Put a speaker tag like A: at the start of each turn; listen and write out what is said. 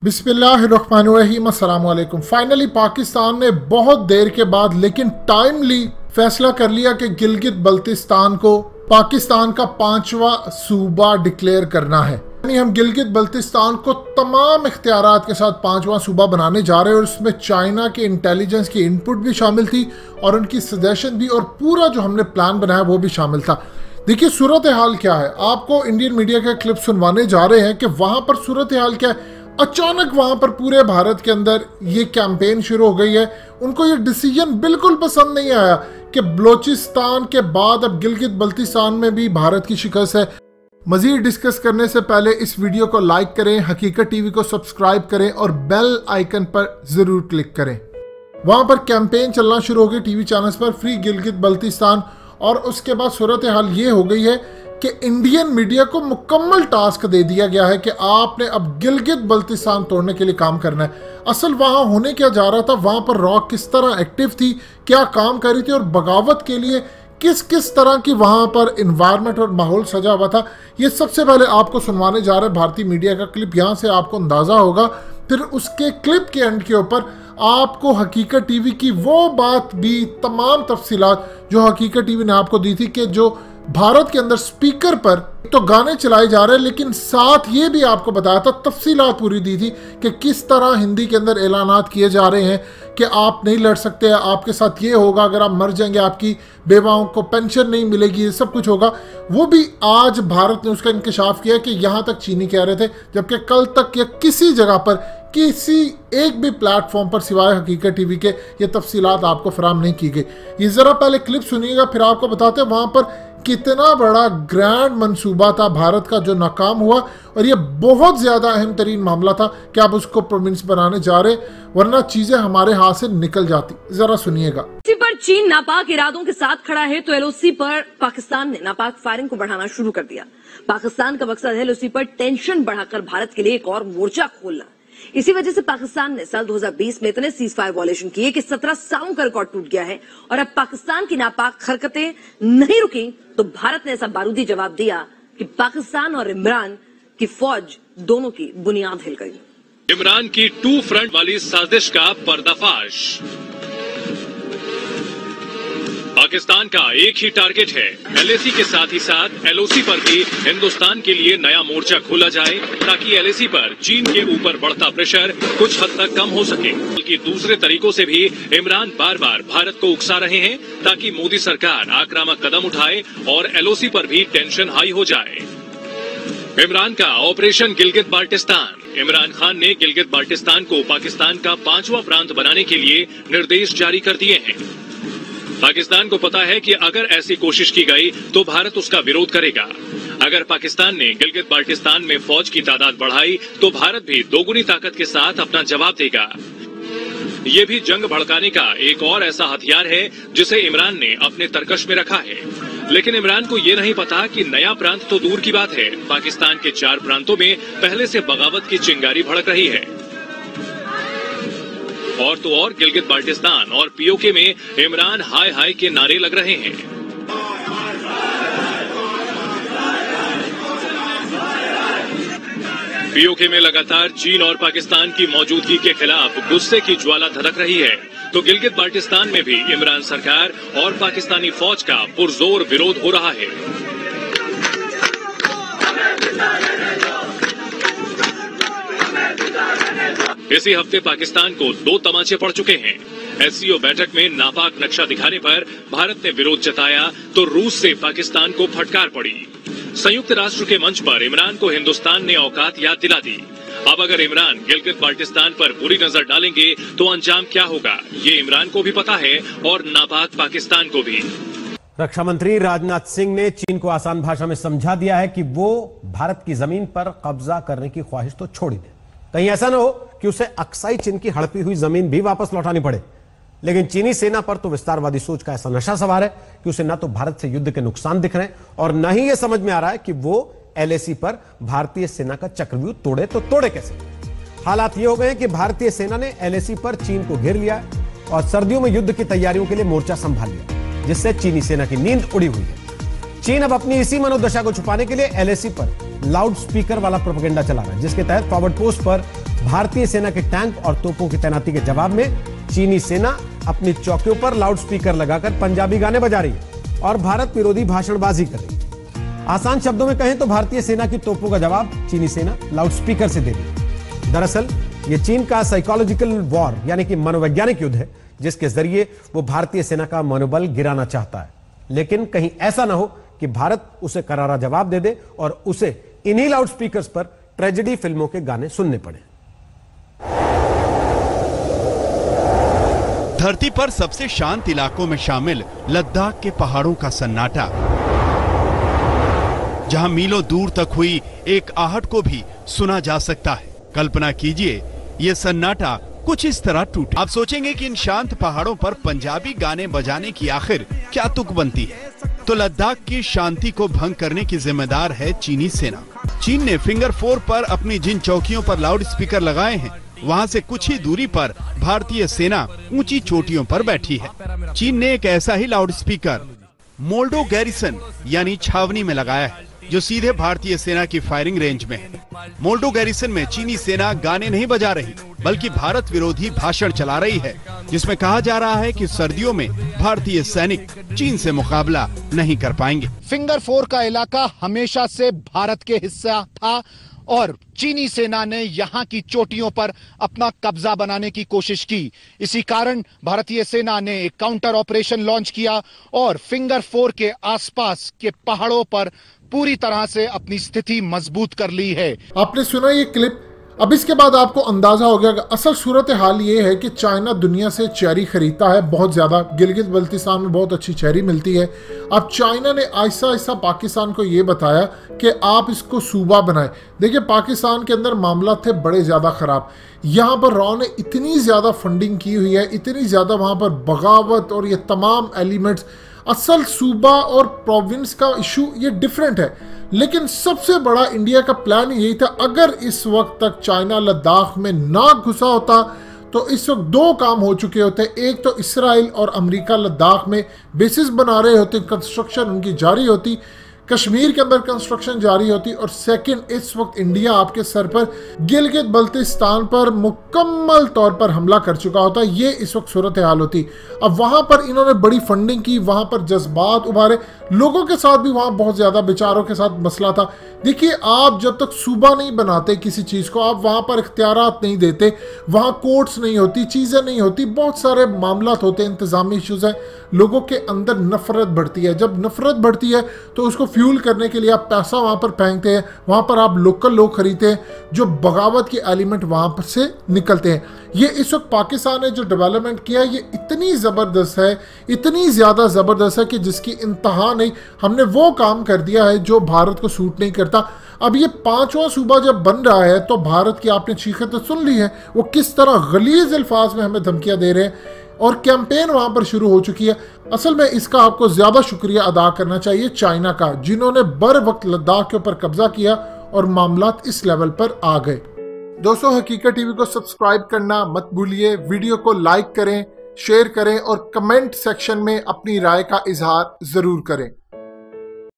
A: बिस्मिल्लाहिर्रहमानिर्रहीम, अस्सलाम वालेकुम। फाइनली पाकिस्तान ने बहुत देर के बाद लेकिन टाइमली फैसला कर लिया कि गिलगित बल्तिस्तान को पाकिस्तान का 5वां सूबा डिक्लेयर करना है। यानी हम गिलगित बल्तिस्तान को तमाम इख्तियारात के साथ 5वां सूबा बनाने जा रहे हैं और उसमें चाइना के इंटेलिजेंस की इनपुट भी शामिल थी और उनकी सजेशन भी, और पूरा जो हमने प्लान बनाया वो भी शामिल था। देखिए सूरत हाल क्या है, आपको इंडियन मीडिया का क्लिप सुनवाने जा रहे हैं कि वहां पर सूरत हाल क्या है। अचानक वहां पर पूरे भारत के अंदर ये कैंपेन शुरू हो गई है। उनको ये डिसीजन बिल्कुल पसंद नहीं आया कि बलोचिस्तान के बाद अब गिलगित बल्तिस्तान में भी भारत की शिकस्त है। मजीद डिस्कस करने से पहले इस वीडियो को लाइक करें, हकीकत टीवी को सब्सक्राइब करें और बेल आइकन पर जरूर क्लिक करें। वहां पर कैंपेन चलना शुरू हो गई टीवी चैनल्स पर, फ्री गिलगित बल्तिस्तान। और उसके बाद सूरत हाल ये हो गई है कि इंडियन मीडिया को मुकम्मल टास्क दे दिया गया है कि आपने अब गिलगित बल्तिस्तान तोड़ने के लिए काम करना है। असल वहां होने क्या जा रहा था, वहां पर रॉ किस तरह एक्टिव थी, क्या काम कर रही थी और बगावत के लिए किस किस तरह की वहां पर इन्वायरमेंट और माहौल सजा हुआ था, ये सबसे पहले आपको सुनवाने जा रहे हैं भारतीय मीडिया का क्लिप। यहाँ से आपको अंदाजा होगा। फिर उसके क्लिप के एंड के ऊपर आपको हकीकत टीवी की वो बात भी, तमाम तफसीलात जो हकीकत टीवी ने आपको दी थी कि जो भारत के अंदर स्पीकर पर तो गाने चलाए जा रहे हैं, लेकिन साथ ये भी आपको बताया था, तफसीलात पूरी दी थी कि किस तरह हिंदी के अंदर ऐलानात किए जा रहे हैं कि आप नहीं लड़ सकते, आपके साथ ये होगा, अगर आप मर जाएंगे आपकी बेवाओं को पेंशन नहीं मिलेगी, ये सब कुछ होगा। वो भी आज भारत ने उसका इंकशाफ किया कि यहाँ तक चीनी कह रहे थे, जबकि कल तक या किसी जगह पर, किसी एक भी प्लेटफॉर्म पर सिवाय हकीकत टीवी के ये तफसीलात आपको फराम नहीं की गई। ये ज़रा पहले क्लिप सुनिएगा, फिर आपको बताते हैं वहाँ पर कितना बड़ा ग्रैंड मंसूबा था भारत का जो नाकाम हुआ, और ये बहुत ज़्यादा अहम तरीन मामला था कि आप उसको प्रोविंस बनाने जा रहे, वरना चीज़ें हमारे हाथ से निकल जाती। ज़रा सुनिएगा।
B: एलओसी पर चीन नापाक इरादों के साथ खड़ा है तो एलओसी पर पाकिस्तान ने नापाक फायरिंग को बढ़ाना शुरू कर दिया। पाकिस्तान का मकसद है एलओसी पर टेंशन बढ़ाकर भारत के लिए एक और मोर्चा खोलना। इसी वजह से पाकिस्तान ने साल 2020 में इतने सीज फायर वॉयलेशन किए कि 17 सालों का रिकॉर्ड टूट गया है, और अब पाकिस्तान की नापाक हरकतें नहीं रुकी तो भारत ने ऐसा बारूदी जवाब दिया कि पाकिस्तान और इमरान की फौज दोनों की बुनियाद हिल गई।
C: इमरान की 2 फ्रंट वाली साजिश का पर्दाफाश। पाकिस्तान का एक ही टारगेट है, एलएसी के साथ ही साथ एलओसी पर भी हिंदुस्तान के लिए नया मोर्चा खोला जाए ताकि एलएसी पर चीन के ऊपर बढ़ता प्रेशर कुछ हद तक कम हो सके। बल्कि दूसरे तरीकों से भी इमरान बार बार भारत को उकसा रहे हैं ताकि मोदी सरकार आक्रामक कदम उठाए और एलओसी पर भी टेंशन हाई हो जाए। इमरान का ऑपरेशन गिलगित बाल्टिस्तान। इमरान खान ने गिलगित बाल्टिस्तान को पाकिस्तान का 5वां प्रांत बनाने के लिए निर्देश जारी कर दिए हैं। पाकिस्तान को पता है कि अगर ऐसी कोशिश की गई तो भारत उसका विरोध करेगा। अगर पाकिस्तान ने गिलगित बाल्टिस्तान में फौज की तादाद बढ़ाई तो भारत भी दोगुनी ताकत के साथ अपना जवाब देगा। ये भी जंग भड़काने का एक और ऐसा हथियार है जिसे इमरान ने अपने तरकश में रखा है। लेकिन इमरान को ये नहीं पता कि नया प्रांत तो दूर की बात है, पाकिस्तान के 4 प्रांतों में पहले से बगावत की चिंगारी भड़क रही है। और तो और गिलगित बाल्टिस्तान और पीओके में इमरान हाय हाय के नारे लग रहे हैं। पीओके में लगातार चीन और पाकिस्तान की मौजूदगी के खिलाफ गुस्से की ज्वाला धधक रही है, तो गिलगित बाल्टिस्तान में भी इमरान सरकार और पाकिस्तानी फौज का पुरजोर विरोध हो रहा है। इसी हफ्ते पाकिस्तान को 2 तमाचे पड़ चुके हैं। एससीओ बैठक में नापाक नक्शा दिखाने पर भारत ने विरोध जताया तो रूस से पाकिस्तान को फटकार पड़ी। संयुक्त राष्ट्र के मंच पर इमरान को हिंदुस्तान ने औकात याद दिला दी। अब अगर इमरान गिलगित बाल्टिस्तान पर बुरी नजर डालेंगे तो अंजाम क्या होगा, ये इमरान को भी पता है और नापाक पाकिस्तान को भी।
D: रक्षा मंत्री राजनाथ सिंह ने चीन को आसान भाषा में समझा दिया है कि वो भारत की जमीन पर कब्जा करने की ख्वाहिश तो छोड़ ही दे, कहीं ऐसा ना हो कि उसे अक्साई चीन की हड़पी हुई जमीन भी वापस लौटानी पड़े। लेकिन चीनी सेना पर तो विस्तारवादी सोच का ऐसा नशा सवार है कि उसे ना तो भारत से युद्ध के नुकसान दिख रहे हैं और न ही यह समझ में आ रहा है कि वो एलएसी पर भारतीय सेना का चक्रव्यूह तोड़े तो तोड़े कैसे। हालात ये हो गए हैं कि भारतीय सेना ने एलएसी पर चीन को घेर लिया है और सर्दियों में युद्ध की तैयारियों के लिए मोर्चा संभाल लिया, जिससे चीनी सेना की नींद उड़ी हुई है। चीन अब अपनी इसी मनोदशा को छुपाने के लिए एलएसी पर लाउड स्पीकर वाला प्रोपेगेंडा चला रहा है, जिसके तहत फॉरवर्ड पोस्ट पर भारतीय सेना के टैंक और तोपों की तैनाती के जवाब में चीनी सेना अपनी चौकियों पर लाउडस्पीकर लगाकर पंजाबी गाने बजा रही है और भारत विरोधी भाषणबाजी कर रही है। आसान शब्दों में कहें तो भारतीय सेना की तोपों का जवाब चीनी सेना लाउडस्पीकर से दे रही है। दरअसल यह चीन का साइकोलॉजिकल वॉर यानी कि मनोवैज्ञानिक युद्ध है, जिसके जरिए वो भारतीय सेना का मनोबल गिराना चाहता है। लेकिन कहीं ऐसा ना हो कि भारत उसे करारा जवाब दे दे और उसे इन्हीं लाउडस्पीकर्स पर ट्रेजेडी फिल्मों के गाने सुनने पड़े।
E: धरती पर सबसे शांत इलाकों में शामिल लद्दाख के पहाड़ों का सन्नाटा, जहां मीलों दूर तक हुई एक आहट को भी सुना जा सकता है। कल्पना कीजिए ये सन्नाटा कुछ इस तरह टूटे। आप सोचेंगे कि इन शांत पहाड़ों पर पंजाबी गाने बजाने की आखिर क्या तुक बनती है? तो लद्दाख की शांति को भंग करने की जिम्मेदार है चीनी सेना। चीन ने फिंगर 4 पर अपनी जिन चौकियों पर लाउड स्पीकर लगाए हैं, वहां से कुछ ही दूरी पर भारतीय सेना ऊंची चोटियों पर बैठी है। चीन ने एक ऐसा ही लाउड स्पीकर मोल्डो गैरिसन यानी छावनी में लगाया है, जो सीधे भारतीय सेना की फायरिंग रेंज में है। मोल्डो गैरिसन में चीनी सेना गाने नहीं बजा रही, बल्कि भारत विरोधी भाषण चला रही है, जिसमें कहा जा रहा है कि सर्दियों में भारतीय सैनिक चीन से मुकाबला नहीं कर पाएंगे।
F: फिंगर 4 का इलाका हमेशा से भारत के हिस्सा था और चीनी सेना ने यहां की चोटियों पर अपना कब्जा बनाने की कोशिश की। इसी कारण भारतीय सेना ने एक काउंटर ऑपरेशन लॉन्च किया और फिंगर 4 के आसपास के पहाड़ों पर पूरी तरह से अपनी स्थिति मजबूत कर ली है।
A: आपने सुना ये क्लिप, अब इसके बाद आपको अंदाजा हो गया कि असल सूरत हाल ये है कि चाइना दुनिया से चेरी खरीदता है बहुत ज़्यादा। गिलगित बल्तिस्तान में बहुत अच्छी चेरी मिलती है। अब चाइना ने आहिस्ता आहिस्ता पाकिस्तान को ये बताया कि आप इसको सूबा बनाएं। देखिए, पाकिस्तान के अंदर मामला थे बड़े ज़्यादा ख़राब। यहाँ पर रॉ ने इतनी ज़्यादा फंडिंग की हुई है, इतनी ज़्यादा वहाँ पर बगावत और ये तमाम एलिमेंट्स। असल सूबा और प्रोविंस का इशू ये डिफरेंट है, लेकिन सबसे बड़ा इंडिया का प्लान यही था, अगर इस वक्त तक चाइना लद्दाख में ना घुसा होता तो इस वक्त 2 काम हो चुके होते। एक तो इसराइल और अमेरिका लद्दाख में बेसिस बना रहे होते, कंस्ट्रक्शन उनकी जारी होती, कश्मीर के अंदर कंस्ट्रक्शन जारी होती, और सेकंड, इस वक्त इंडिया आपके सर पर गिलगित बल्तिस्तान पर मुकम्मल तौर पर हमला कर चुका होता। ये इस वक्त सूरत हाल होती। अब वहां पर इन्होंने बड़ी फंडिंग की, वहां पर जज्बात उभारे, लोगों के साथ भी वहां बहुत ज्यादा बेचारों के साथ मसला था। देखिए, आप जब तक सूबा नहीं बनाते किसी चीज को, आप वहां पर इख्तियारात नहीं देते, वहां कोर्ट्स नहीं होती, चीजें नहीं होती, बहुत सारे मामला होते हैं, इंतजामी इश्यूज हैं, लोगों के अंदर नफरत बढ़ती है। जब नफरत बढ़ती है तो उसको फ्यूल करने के लिए आप पैसा वहां पर फेंकते हैं, वहां पर आप लोकल लोग खरीदते हैं, जो बगावत के एलिमेंट वहां पर से निकलते हैं। ये इस वक्त पाकिस्तान ने जो डेवलपमेंट किया, ये इतनी ज़बरदस्त है, इतनी ज़्यादा ज़बरदस्त है कि जिसकी इंतहा नहीं। हमने वो काम कर दिया है जो भारत को सूट नहीं करता। अब ये 5वां सूबा जब बन रहा है तो भारत की आपने चीखें तो सुन ली है, वो किस तरह गलीज अल्फाज में हमें धमकियां दे रहे हैं, और कैंपेन वहां पर शुरू हो चुकी है। असल में इसका आपको ज्यादा शुक्रिया अदा करना चाहिए चाइना का, जिन्होंने बर वक्त लद्दाख के ऊपर कब्जा किया और मामलात इस लेवल पर आ गए। दोस्तों, हकीकत टीवी को सब्सक्राइब करना मत भूलिए, वीडियो को लाइक करें, शेयर करें और कमेंट सेक्शन में अपनी राय का इजहार जरूर करें।